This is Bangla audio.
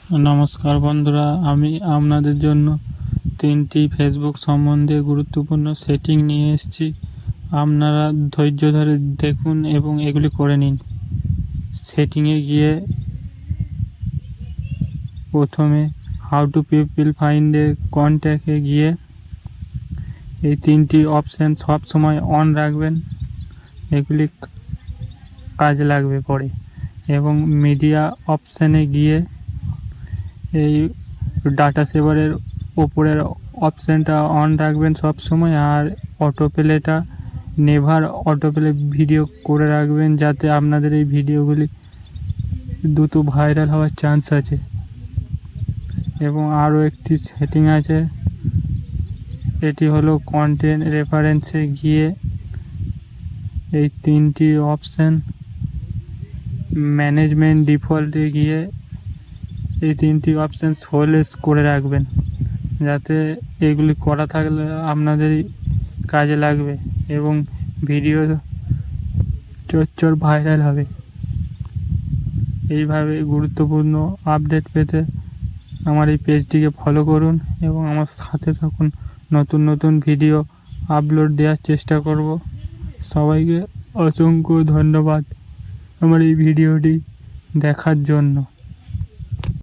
নমস্কার বন্ধুরা, আমি আপনাদের জন্য 3টি ফেসবুক সম্বন্ধে গুরুত্বপূর্ণ সেটিং নিয়ে এসেছি। আপনারা ধৈর্য ধরে দেখুন এবং এগুলি করে নিন। সেটিংয়ে গিয়ে প্রথমে হাউ টু পিপল ফাইন্ড এ কন্ট্যাক্টে গিয়ে এই 3টি অপশান সব সময় অন রাখবেন, এগুলি কাজে লাগবে পরে। এবং মিডিয়া অপশানে গিয়ে এই ডাটা সেভারের ওপরের অপশানটা অন রাখবেন সব সময়, আর অটোপ্লেটা নেভার অটোপ্লে ভিডিও করে রাখবেন, যাতে আপনাদের এই ভিডিওগুলি দ্রুত ভাইরাল হওয়ার চান্স আছে। এবং আরও একটি সেটিং আছে, এটি হলো কন্টেন্ট রেফারেন্সে গিয়ে এই 3টি অপশান ম্যানেজমেন্ট ডিফল্টে গিয়ে এই 3টি অপশান সোলেস করে রাখবেন, যাতে এগুলি করা থাকলে আপনাদেরই কাজে লাগবে এবং ভিডিও চচ্চর ভাইরাল হবে। এইভাবে গুরুত্বপূর্ণ আপডেট পেতে আমার এই পেজটিকে ফলো করুন এবং আমার সাথে থাকুন। নতুন নতুন ভিডিও আপলোড দেওয়ার চেষ্টা করব। সবাইকে অসংখ্য ধন্যবাদ আমার এই ভিডিওটি দেখার জন্য।